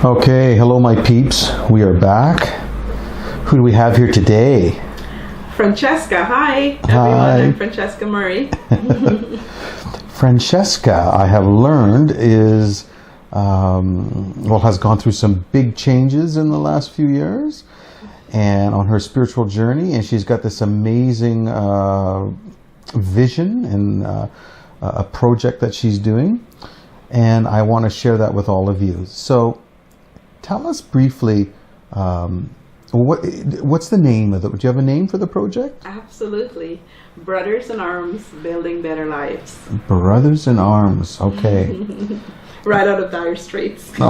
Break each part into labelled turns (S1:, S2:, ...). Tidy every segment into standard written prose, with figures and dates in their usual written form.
S1: Okay, hello my peeps. We are back. Who do we have here today?
S2: Francesca, hi everyone.
S1: Hi.
S2: I'm Francesca Murray.
S1: Francesca, I have learned, has gone through some big changes in the last few years and on her spiritual journey, and she's got this amazing vision and a project that she's doing, and I want to share that with all of you. So tell us briefly, what's the name of it? Do you have a name for the project?
S2: Absolutely. Brothers in Arms, Building Better Lives.
S1: Brothers in Arms, okay.
S2: Right out of Dire Straits.
S1: I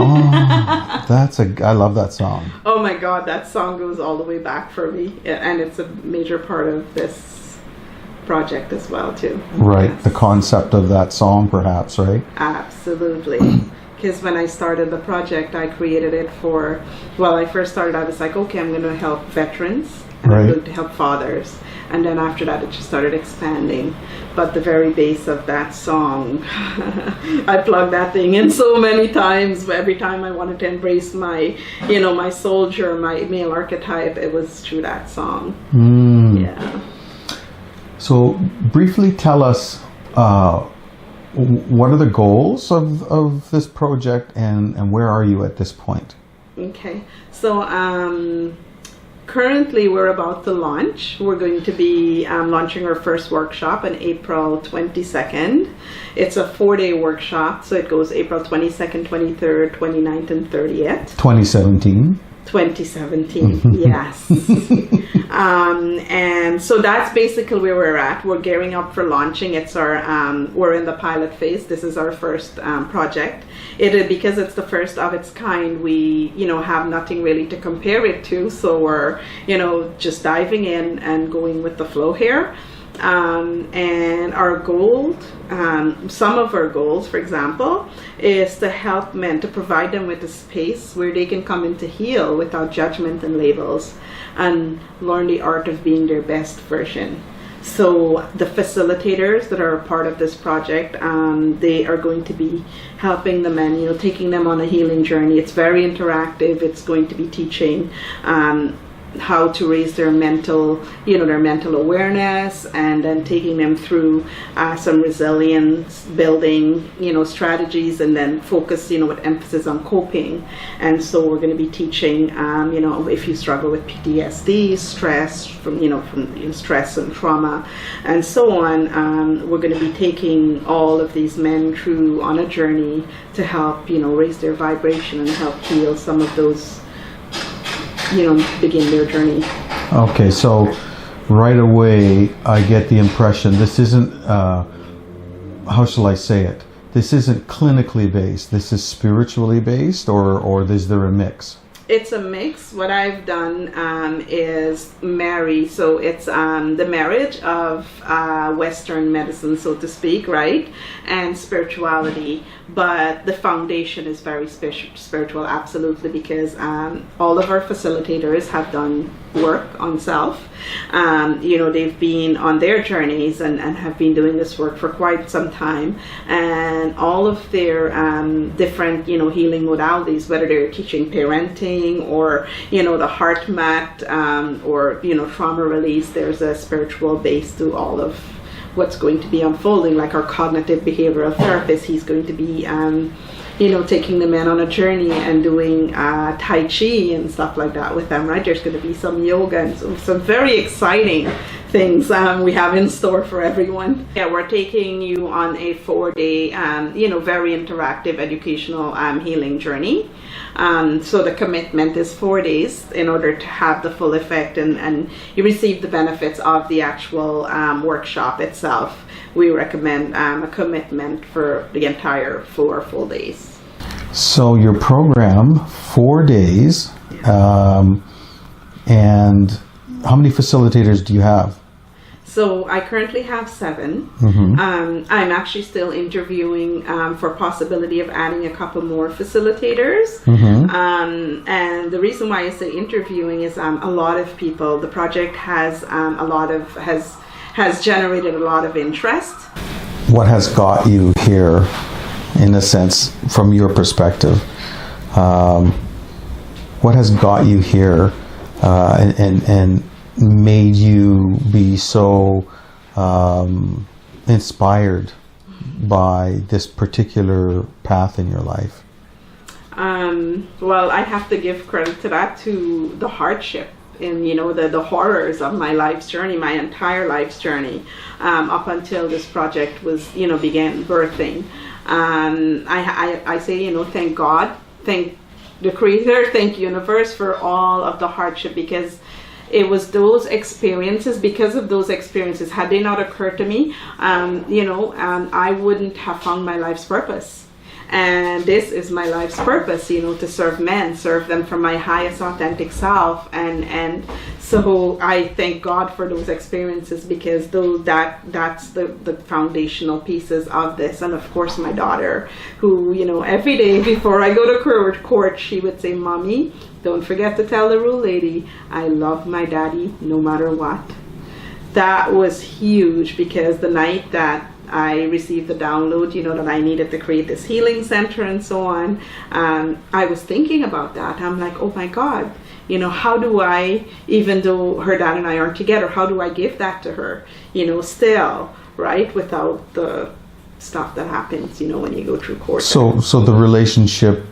S1: love that song.
S2: Oh my God, that song goes all the way back for me, and it's a major part of this project as well too.
S1: Right,
S2: Yes.
S1: the concept of that song perhaps, right?
S2: Absolutely. Because when I started the project, I created it I first started, I was like, okay, I'm going to help veterans and I'm
S1: Right.
S2: going to help fathers. And then after that, it just started expanding. But the very base of that song, I plugged that thing in so many times. Every time I wanted to embrace my soldier, my male archetype, it was through that song. Yeah.
S1: So briefly tell us, what are the goals of this project and where are you at this point?
S2: Okay. So currently we're about to launch. We're going to be launching our first workshop on April 22nd. It's a 4-day workshop, so it goes April 22nd, 23rd, 29th, and 30th.
S1: 2017.
S2: 2017, yes. And so that's basically where we're at. We're gearing up for launching. It's we're in the pilot phase. This is our first project. Because it's the first of its kind, we, have nothing really to compare it to. So we're, just diving in and going with the flow here. And our goal, some of our goals, for example, is to help men, to provide them with a space where they can come in to heal without judgment and labels and learn the art of being their best version. So the facilitators that are a part of this project, they are going to be helping the men, taking them on a healing journey. It's very interactive. It's going to be teaching how to raise their mental awareness, and then taking them through some resilience building, strategies, and then focus, with emphasis on coping. And so we're going to be teaching, if you struggle with PTSD, stress from stress and trauma, and so on, we're going to be taking all of these men through on a journey to help, raise their vibration and help heal some of those, begin their journey.
S1: Okay, so right away I get the impression this isn't, how shall I say it? This isn't clinically based. This is spiritually based, or is there a mix?
S2: It's a mix. What I've done is marry. So it's the marriage of Western medicine, so to speak, right? And spirituality. But the foundation is very spiritual, absolutely, because all of our facilitators have done work on self. They've been on their journeys and have been doing this work for quite some time. And all of their different, healing modalities, whether they're teaching parenting, or the heart mat, or trauma release, there's a spiritual base to all of what's going to be unfolding. Like our cognitive behavioral therapist, he's going to be taking the men on a journey and doing Tai Chi and stuff like that with them, right? There's going to be some yoga and some very exciting things we have in store for everyone. Yeah, we're taking you on a 4-day, very interactive educational healing journey. So the commitment is 4 days in order to have the full effect and you receive the benefits of the actual workshop itself. We recommend a commitment for the entire 4 full days.
S1: So your program, 4 days, and how many facilitators do you have?
S2: So I currently have 7. I'm actually still interviewing for possibility of adding a couple more facilitators. And the reason why I say interviewing is a lot of people, the project has has generated a lot of interest.
S1: What has got you here, in a sense, from your perspective? what has got you here and made you be so inspired by this particular path in your life?
S2: Well, I have to give credit to that, to the hardship and, you know, the horrors of my life's journey, my entire life's journey, up until this project was, you know, began birthing. I say, you know, thank God, thank the Creator, thank universe for all of the hardship, because it was those experiences, because of those experiences, had they not occurred to me, you know, I wouldn't have found my life's purpose. And this is my life's purpose, you know, to serve men, serve them from my highest authentic self. And so I thank God for those experiences, because that's the foundational pieces of this. And of course, my daughter, who, you know, every day before I go to court, she would say, "Mommy, don't forget to tell the rule lady, I love my daddy no matter what." That was huge, because the night that I received the download, you know, that I needed to create this healing center and so on, I was thinking about that. I'm like, oh my God, you know, how do I, even though her dad and I aren't together, how do I give that to her, you know, still, right, without the stuff that happens, you know, when you go through court.
S1: So the relationship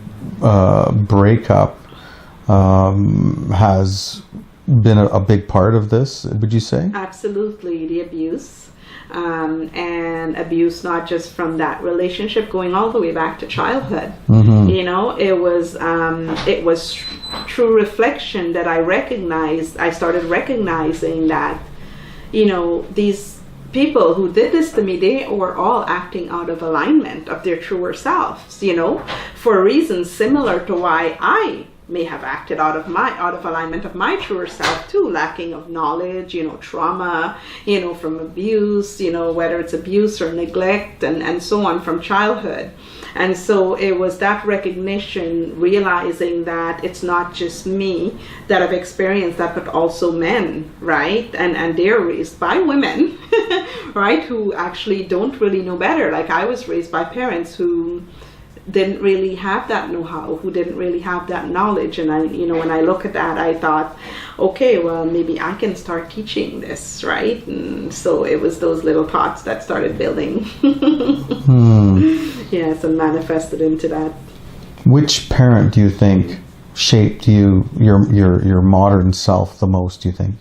S1: breakup has been a big part of this, would you say?
S2: Absolutely, the abuse. And abuse not just from that relationship, going all the way back to childhood.
S1: Mm-hmm.
S2: You know, it was true reflection that I started recognizing that, you know, these people who did this to me, they were all acting out of alignment of their truer selves, you know, for reasons similar to why I may have acted out of alignment of my truer self too, lacking of knowledge, you know, trauma, you know, from abuse, you know, whether it's abuse or neglect and so on from childhood. And so it was that recognition, realizing that it's not just me that have experienced that, but also men, right? And they're raised by women, right, who actually don't really know better. Like, I was raised by parents who didn't really have that know-how, who didn't really have that knowledge. And I, you know, when I look at that, I thought, okay, well, maybe I can start teaching this, right? And so it was those little thoughts that started building. Yes, and manifested into that.
S1: Which parent do you think shaped you, your modern self the most, do you think?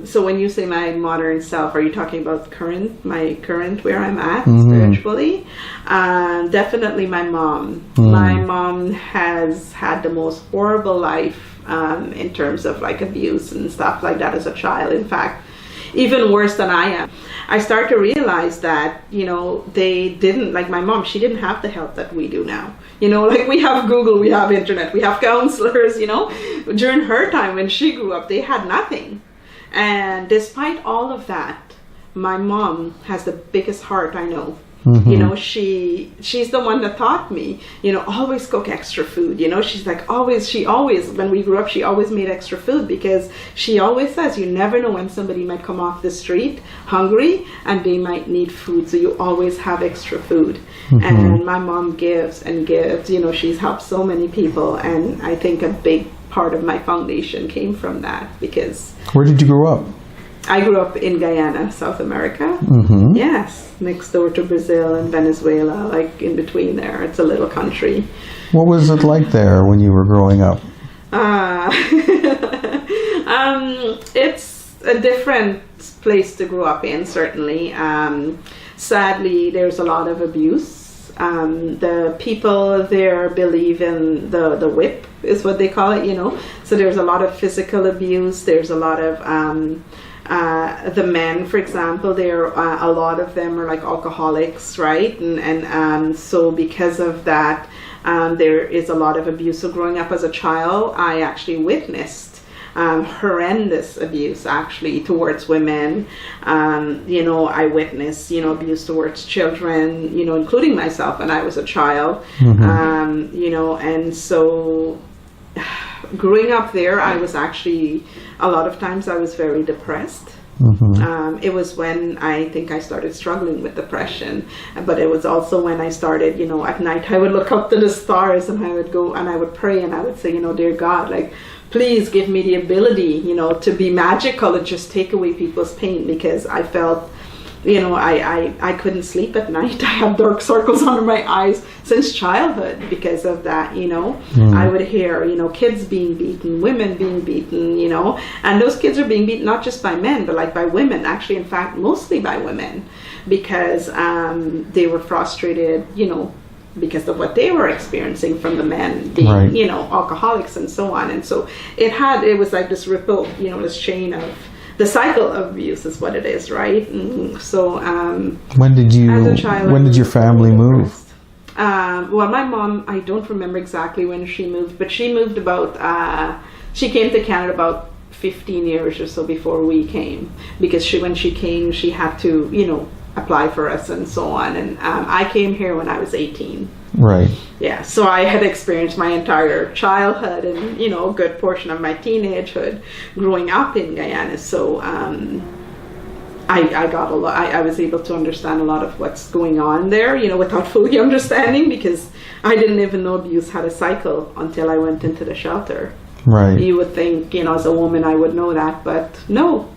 S2: So when you say my modern self, are you talking about my current where I'm at spiritually? Definitely my mom. My mom has had the most horrible life in terms of like abuse and stuff like that as a child. In fact, even worse than I am. I start to realize that, you know, they didn't, like my mom, she didn't have the help that we do now. You know, like we have Google, we have internet, we have counselors, you know. During her time when she grew up, they had nothing. And despite all of that, my mom has the biggest heart I know. You know, she's the one that taught me, you know, always cook extra food. You know, she's like she always, when we grew up, she always made extra food, because she always says you never know when somebody might come off the street hungry and they might need food. So you always have extra food. And my mom gives and gives, you know, she's helped so many people. And I think a big part of my foundation came from that, because...
S1: Where did you grow up?
S2: I grew up in Guyana, South America. Yes, next door to Brazil and Venezuela, like in between there. It's a little country.
S1: What was it like there when you were growing up?
S2: It's a different place to grow up in, certainly. Sadly, there's a lot of abuse. The people there believe in the whip, is what they call it, you know. So there's a lot of physical abuse. There's a lot of... the men, for example, a lot of them are like alcoholics, right? And so because of that, there is a lot of abuse. So growing up as a child, I actually witnessed horrendous abuse actually towards women. You know, I witnessed, you know, abuse towards children, you know, including myself when I was a child. You know, and so growing up there, I was actually, a lot of times I was very depressed. It was when I think I started struggling with depression, but it was also when I started, at night I would look up to the stars and I would go and I would pray and I would say, dear God, like, please give me the ability, to be magical and just take away people's pain, because I felt, I couldn't sleep at night. I have dark circles under my eyes since childhood because of that, I would hear, kids being beaten, women being beaten, and those kids are being beaten not just by men, but like by women, actually, in fact, mostly by women, because they were frustrated, because of what they were experiencing from the men being,
S1: right.
S2: Alcoholics and so on. And so it was like this ripple, this chain of, the cycle of abuse is what it is, right? And so
S1: when did your family move?
S2: Well, my mom, I don't remember exactly when she moved, but she moved she came to Canada about 15 years or so before we came, because when she came, she had to, apply for us and so on. And I came here when I was 18.
S1: Right.
S2: Yeah, so I had experienced my entire childhood and, a good portion of my teenagehood growing up in Guyana. So I got a lot, I was able to understand a lot of what's going on there, without fully understanding, because I didn't even know abuse had a cycle until I went into the shelter.
S1: Right.
S2: You would think, as a woman I would know that, but no.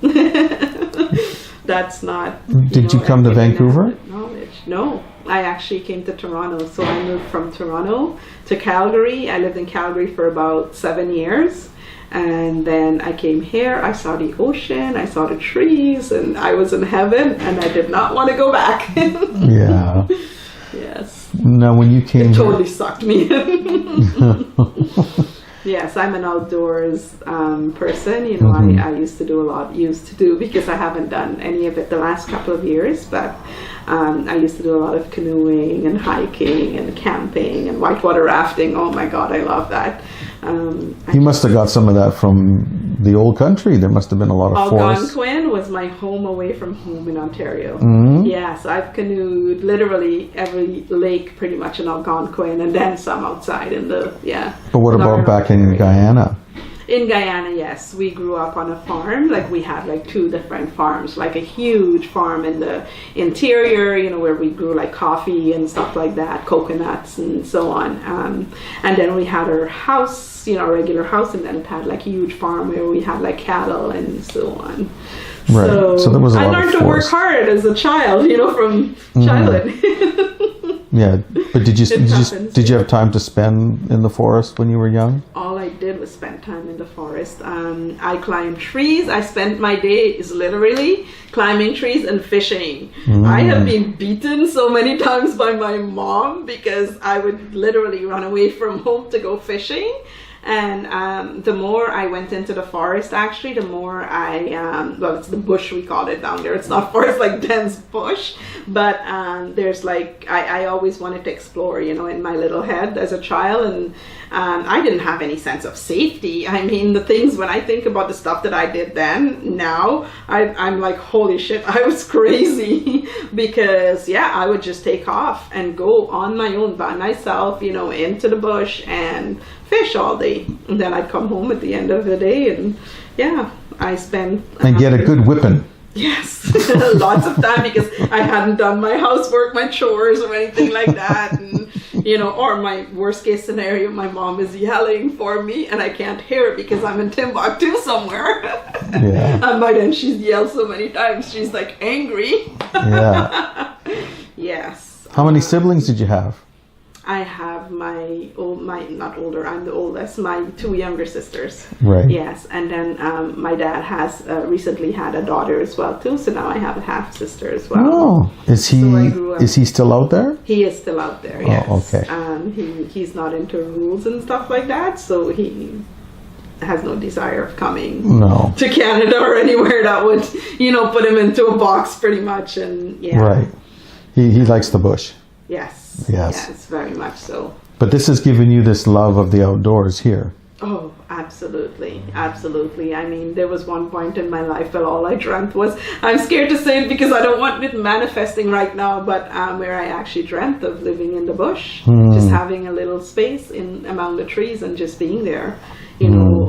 S2: That's not.
S1: Did you come to Vancouver?
S2: Knowledge. No, I actually came to Toronto. So I moved from Toronto to Calgary. I lived in Calgary for about 7 years. And then I came here. I saw the ocean. I saw the trees. And I was in heaven. And I did not want to go back.
S1: Yeah.
S2: Yes.
S1: Now, when you came
S2: it totally sucked me. Yes, I'm an outdoors person. I used to do because I haven't done any of it the last couple of years, but I used to do a lot of canoeing and hiking and camping and whitewater rafting. Oh my God, I love that.
S1: You must have got some of that from the old country. There must have been a lot of forests.
S2: Algonquin was my home away from home in Ontario.
S1: Mm-hmm.
S2: Yes, I've canoed literally every lake pretty much in Algonquin, and then some outside in the,
S1: But what about back in Guyana?
S2: In Guyana, yes. We grew up on a farm. Like, we had like 2 different farms, like a huge farm in the interior, where we grew like coffee and stuff like that, coconuts and so on. And then we had our house, a regular house, and then it had like a huge farm where we had like cattle and so on.
S1: Right. So there was a lot of
S2: I learned to work hard as a child, from childhood.
S1: Yeah, but did you have time to spend in the forest when you were young?
S2: All I did was spend time in the forest. I climbed trees. I spent my days literally climbing trees and fishing. I have been beaten so many times by my mom because I would literally run away from home to go fishing. And the more I went into the forest, actually, the more it's the bush, we call it down there. It's not forest, like dense bush, but there's like, I always wanted to explore, in my little head as a child, and I didn't have any sense of safety. I mean, the things, when I think about the stuff that I did then, now, I'm like, holy shit, I was crazy, because, I would just take off and go on my own by myself, into the bush and fish all day, and then I'd come home at the end of the day, and I spent
S1: and get a good whipping.
S2: Yes, lots of time, because I hadn't done my housework, my chores, or anything like that, and or my worst case scenario, my mom is yelling for me and I can't hear it because I'm in Timbuktu somewhere. Yeah. And by then she's yelled so many times, she's like angry.
S1: Yeah.
S2: Yes.
S1: How many siblings did you have?
S2: I have not older, I'm the oldest, my 2 younger sisters.
S1: Right.
S2: Yes, and then my dad has recently had a daughter as well too, so now I have a half sister as well.
S1: Oh, is he still out there?
S2: He is still out there, yes.
S1: Oh, okay.
S2: He's not into rules and stuff like that, so he has no desire of coming to Canada or anywhere that would, put him into a box pretty much, and
S1: Right. He likes the bush.
S2: Yes.
S1: Yes.
S2: Yes, very much so.
S1: But this has given you this love of the outdoors here.
S2: Oh, absolutely. Absolutely. I mean, there was one point in my life where all I dreamt was, I'm scared to say it because I don't want it manifesting right now, but where I actually dreamt of living in the bush, just having a little space among the trees and just being there,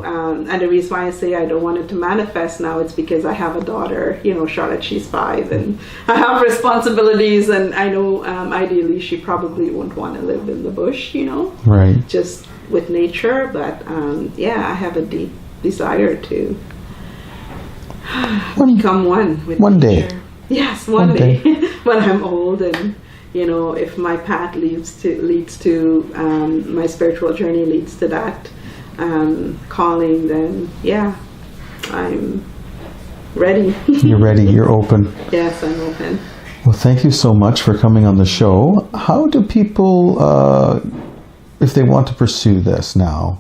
S2: and the reason why I say I don't want it to manifest now, it's because I have a daughter, Charlotte, she's 5, and I have responsibilities, and I know ideally she probably won't want to live in the bush,
S1: Right.
S2: just with nature, but I have a deep desire to become one with
S1: one
S2: nature.
S1: day.
S2: Yes, one day. When I'm old, and if my path leads to my spiritual journey leads to that calling, then I'm ready.
S1: You're ready. You're open.
S2: Yes, I'm open.
S1: Well, thank you so much for coming on the show. How do people, if they want to pursue this now,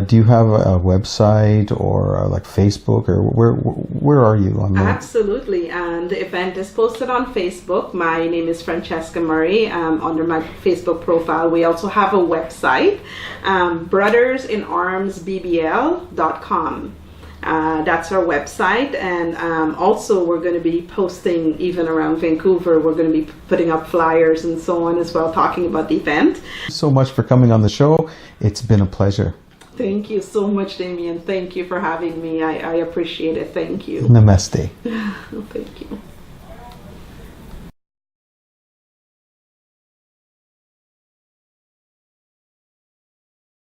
S1: do you have a website or like Facebook, or where are you on that?
S2: Absolutely, and the event is posted on Facebook. My name is Francesca Murray under my Facebook profile. We also have a website, brothersinarmsbbl.com. That's our website, and also we're going to be posting even around Vancouver. We're going to be putting up flyers and so on as well, talking about the event.
S1: So much for coming on the show. It's been a pleasure.
S2: Thank you so much, Damien. Thank you for having me. I appreciate it. Thank you.
S1: Namaste.
S2: Thank you.